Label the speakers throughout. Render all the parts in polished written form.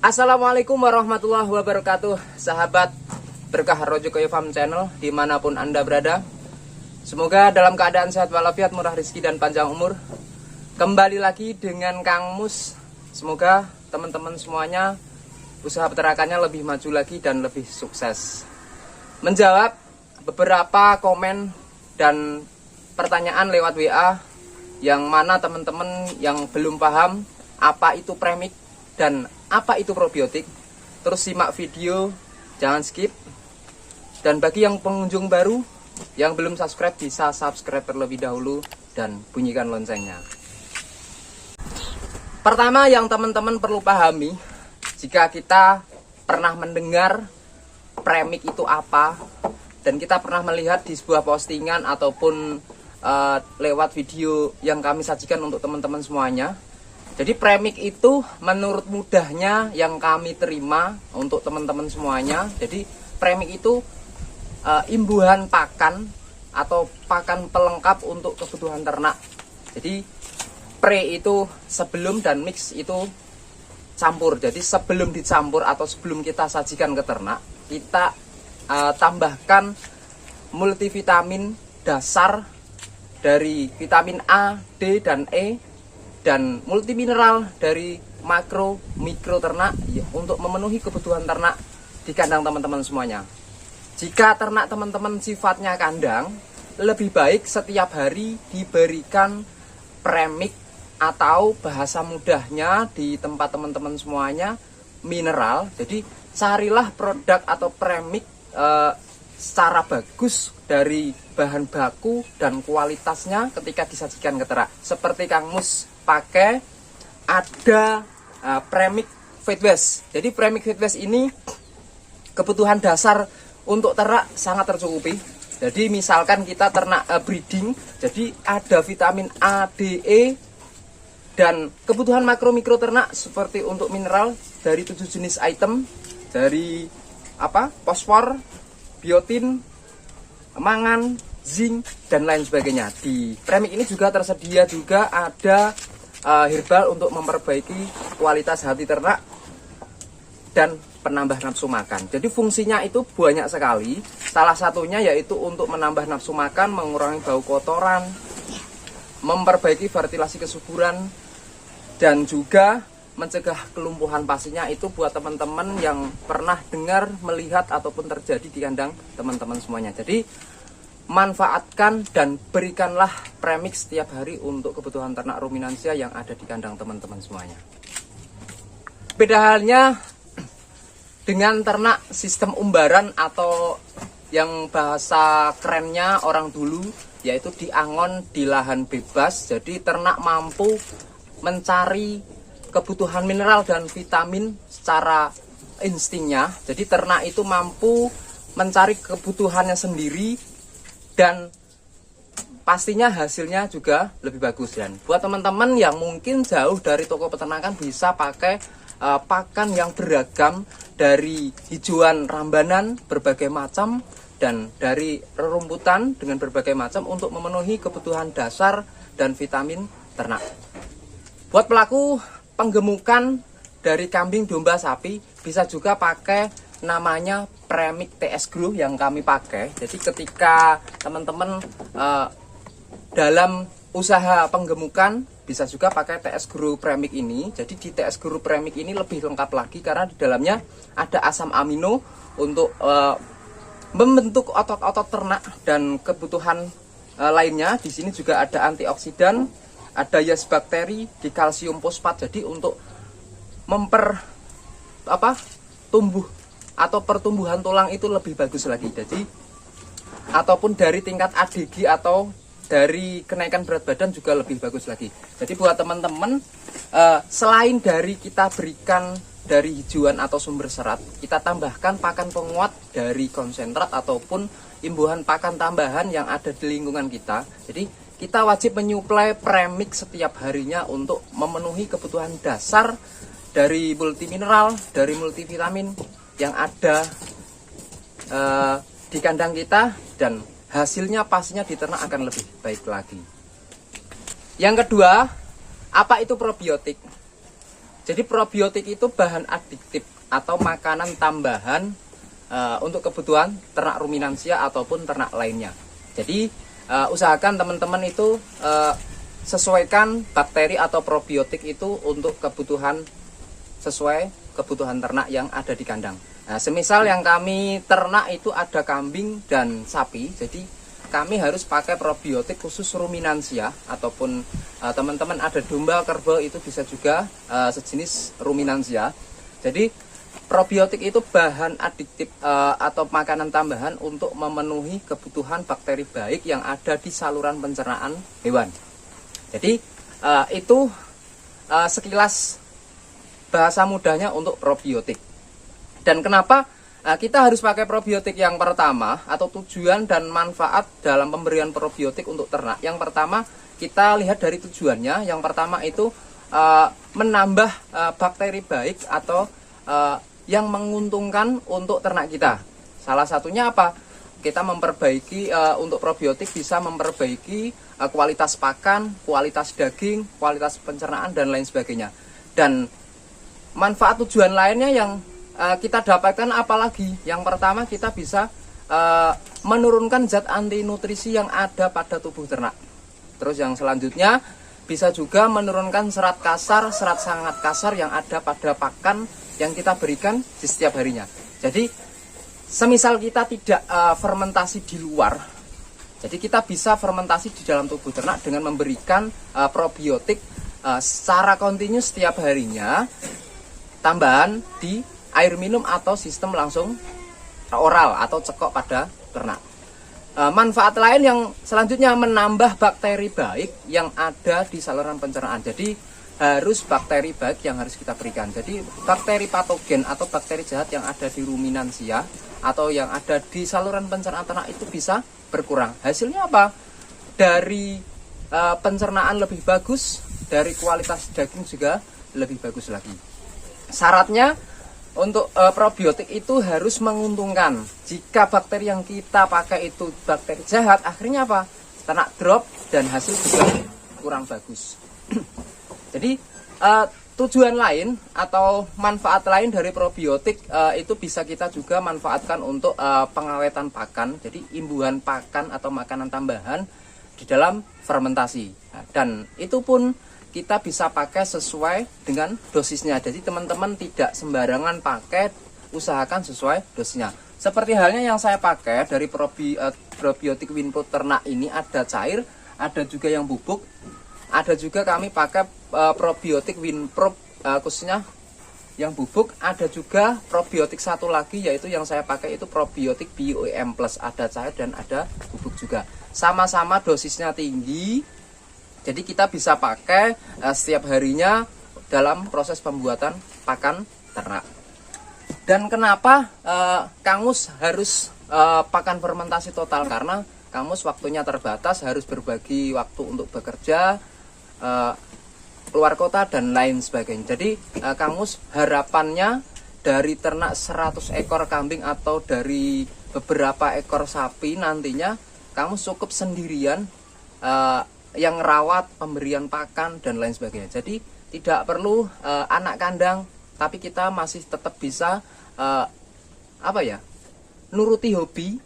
Speaker 1: Assalamualaikum warahmatullahi wabarakatuh, sahabat Berkah Rojokoyo Farm Channel dimanapun Anda berada. Semoga dalam keadaan sehat walafiat, murah rezeki dan panjang umur. Kembali lagi dengan Kang Mus. Semoga teman-teman semuanya usaha peternakannya lebih maju lagi dan lebih sukses. Menjawab beberapa komen dan pertanyaan lewat WA yang mana teman-teman yang belum paham apa itu premix dan apa itu probiotik, terus simak video, jangan skip. Dan bagi yang pengunjung baru yang belum subscribe, bisa subscribe terlebih dahulu dan bunyikan loncengnya. Pertama yang teman-teman perlu pahami, jika kita pernah mendengar premix itu apa, dan kita pernah melihat di sebuah postingan ataupun lewat video yang kami sajikan untuk teman-teman semuanya. Jadi premix itu menurut mudahnya yang kami terima untuk teman-teman semuanya. Jadi premix itu imbuhan pakan atau pakan pelengkap untuk kebutuhan ternak. Jadi pre itu sebelum dan mix itu campur. Jadi sebelum dicampur atau sebelum kita sajikan ke ternak, kita tambahkan multivitamin dasar dari vitamin A, D, dan E, dan multimineral dari makro mikro ternak ya, untuk memenuhi kebutuhan ternak di kandang teman-teman semuanya. Jika ternak teman-teman sifatnya kandang, lebih baik setiap hari diberikan premix atau bahasa mudahnya di tempat teman-teman semuanya mineral. Jadi carilah produk atau premix secara bagus dari bahan baku dan kualitasnya ketika disajikan ke ternak. Seperti Kang Mus pakai ada premix Feedways. Jadi premix Feedways ini kebutuhan dasar untuk ternak sangat tercukupi. Jadi misalkan kita ternak breeding, jadi ada vitamin A, D, E, dan kebutuhan makro mikro ternak seperti untuk mineral dari 7 jenis item, dari fosfor, biotin, mangan, zinc, dan lain sebagainya. Di premix ini juga tersedia juga ada herbal untuk memperbaiki kualitas hati ternak dan penambah nafsu makan. Jadi fungsinya itu banyak sekali. Salah satunya yaitu untuk menambah nafsu makan, mengurangi bau kotoran, memperbaiki fertilasi kesuburan, dan juga mencegah kelumpuhan. Pastinya itu buat teman-teman yang pernah dengar, melihat, ataupun terjadi di kandang teman-teman semuanya. Jadi manfaatkan dan berikanlah premix setiap hari untuk kebutuhan ternak ruminansia yang ada di kandang teman-teman semuanya. Beda halnya dengan ternak sistem umbaran atau yang bahasa kerennya orang dulu yaitu diangon di lahan bebas. Jadi ternak mampu mencari kebutuhan mineral dan vitamin secara instingnya. Jadi ternak itu mampu mencari kebutuhannya sendiri dan pastinya hasilnya juga lebih bagus. Dan buat teman-teman yang mungkin jauh dari toko peternakan, bisa pakai pakan yang beragam dari hijauan rambanan berbagai macam dan dari rerumputan dengan berbagai macam untuk memenuhi kebutuhan dasar dan vitamin ternak. Buat pelaku penggemukan dari kambing, domba, sapi, bisa juga pakai namanya premix TS Grow yang kami pakai. Jadi ketika teman-teman dalam usaha penggemukan, bisa juga pakai TS Grow premix ini. Jadi di TS Grow premix ini lebih lengkap lagi karena di dalamnya ada asam amino untuk membentuk otot-otot ternak dan kebutuhan lainnya. Di sini juga ada antioksidan, ada yeast bakteri, di kalsium fosfat. Jadi untuk tumbuh atau pertumbuhan tulang itu lebih bagus lagi. Jadi ataupun dari tingkat ADG atau dari kenaikan berat badan juga lebih bagus lagi. Jadi buat teman-teman, selain dari kita berikan dari hijauan atau sumber serat, kita tambahkan pakan penguat dari konsentrat ataupun imbuhan pakan tambahan yang ada di lingkungan kita. Jadi kita wajib menyuplai premix setiap harinya untuk memenuhi kebutuhan dasar dari multimineral, dari multivitamin yang ada di kandang kita, dan hasilnya pastinya di ternak akan lebih baik lagi. Yang kedua, apa itu probiotik? Jadi probiotik itu bahan adiktif atau makanan tambahan untuk kebutuhan ternak ruminansia ataupun ternak lainnya. Jadi usahakan teman-teman itu sesuaikan bakteri atau probiotik itu untuk kebutuhan sesuai kebutuhan ternak yang ada di kandang. Nah, semisal yang kami ternak itu ada kambing dan sapi, jadi kami harus pakai probiotik khusus ruminansia, ataupun teman-teman ada domba, kerbau, itu bisa juga sejenis ruminansia. Jadi probiotik itu bahan adiktif atau makanan tambahan untuk memenuhi kebutuhan bakteri baik yang ada di saluran pencernaan hewan. Jadi itu sekilas bahasa mudahnya untuk probiotik. Dan kenapa kita harus pakai probiotik? Yang pertama, atau tujuan dan manfaat dalam pemberian probiotik untuk ternak. Yang pertama, kita lihat dari tujuannya. Yang pertama itu menambah bakteri baik atau yang menguntungkan untuk ternak kita. Salah satunya apa? Kita memperbaiki untuk probiotik bisa memperbaiki kualitas pakan, kualitas daging, kualitas pencernaan dan lain sebagainya. Dan manfaat tujuan lainnya yang kita dapatkan apalagi? Yang pertama, kita bisa menurunkan zat anti nutrisi yang ada pada tubuh ternak. Terus yang selanjutnya bisa juga menurunkan serat kasar, serat sangat kasar yang ada pada pakan yang kita berikan di setiap harinya. Jadi semisal kita tidak fermentasi di luar, jadi kita bisa fermentasi di dalam tubuh ternak dengan memberikan probiotik secara kontinu setiap harinya, tambahan di air minum atau sistem langsung oral atau cekok pada ternak. Manfaat lain yang selanjutnya menambah bakteri baik yang ada di saluran pencernaan. Jadi harus bakteri baik yang harus kita berikan. Jadi bakteri patogen atau bakteri jahat yang ada di ruminansia atau yang ada di saluran pencernaan ternak itu bisa berkurang. Hasilnya apa? Dari pencernaan lebih bagus, dari kualitas daging juga lebih bagus lagi. Syaratnya untuk probiotik itu harus menguntungkan. Jika bakteri yang kita pakai itu bakteri jahat, akhirnya apa? Ternak drop dan hasil juga kurang bagus. Jadi tujuan lain atau manfaat lain dari probiotik itu bisa kita juga manfaatkan untuk pengawetan pakan. Jadi imbuhan pakan atau makanan tambahan di dalam fermentasi. Nah, dan itu pun kita bisa pakai sesuai dengan dosisnya. Jadi teman-teman tidak sembarangan pakai, usahakan sesuai dosisnya. Seperti halnya yang saya pakai dari probiotik Winpro ternak ini, ada cair, ada juga yang bubuk, ada juga kami pakai probiotik Winpro khususnya yang bubuk, ada juga probiotik satu lagi yaitu yang saya pakai itu probiotik BioEM Plus, ada cair dan ada bubuk juga. Sama-sama dosisnya tinggi. Jadi kita bisa pakai setiap harinya dalam proses pembuatan pakan ternak. Dan kenapa Kang Mus harus pakan fermentasi total? Karena Kang Mus waktunya terbatas, harus berbagi waktu untuk bekerja, keluar kota dan lain sebagainya. Jadi Kang Mus harapannya dari ternak 100 ekor kambing atau dari beberapa ekor sapi nantinya Kang Mus cukup sendirian yang rawat, pemberian pakan dan lain sebagainya. Jadi tidak perlu anak kandang, tapi kita masih tetap bisa nuruti hobi,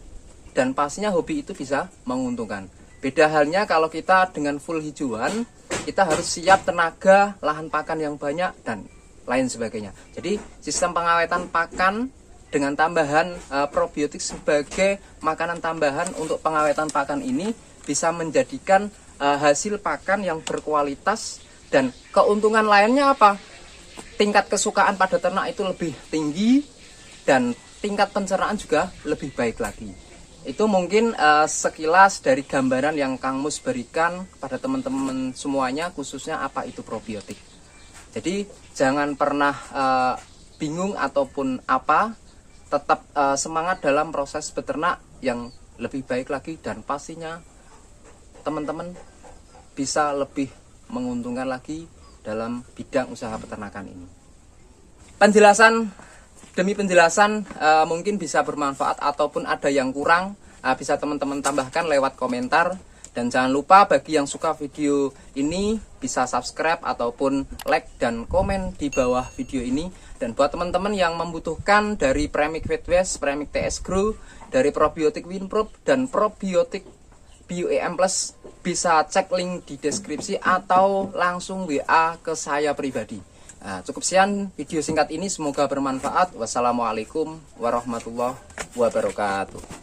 Speaker 1: dan pastinya hobi itu bisa menguntungkan. Beda halnya kalau kita dengan full hijauan, kita harus siap tenaga, lahan pakan yang banyak dan lain sebagainya. Jadi sistem pengawetan pakan dengan tambahan probiotik sebagai makanan tambahan untuk pengawetan pakan ini bisa menjadikan hasil pakan yang berkualitas, dan keuntungan lainnya apa? Tingkat kesukaan pada ternak itu lebih tinggi dan tingkat pencernaan juga lebih baik lagi. Itu mungkin sekilas dari gambaran yang Kang Mus berikan pada teman-teman semuanya, khususnya apa itu probiotik. Jadi jangan pernah bingung ataupun apa, tetap semangat dalam proses beternak yang lebih baik lagi, dan pastinya teman-teman bisa lebih menguntungkan lagi dalam bidang usaha peternakan ini. Penjelasan demi penjelasan mungkin bisa bermanfaat ataupun ada yang kurang, bisa teman-teman tambahkan lewat komentar. Dan jangan lupa bagi yang suka video ini bisa subscribe ataupun like dan komen di bawah video ini. Dan buat teman-teman yang membutuhkan dari Premix Feedways, Premix TS Grow, dari probiotik Winproof dan probiotik BioEM Plus, bisa cek link di deskripsi atau langsung WA ke saya pribadi. Nah, cukup sekian video singkat ini, semoga bermanfaat. Wassalamualaikum warahmatullahi wabarakatuh.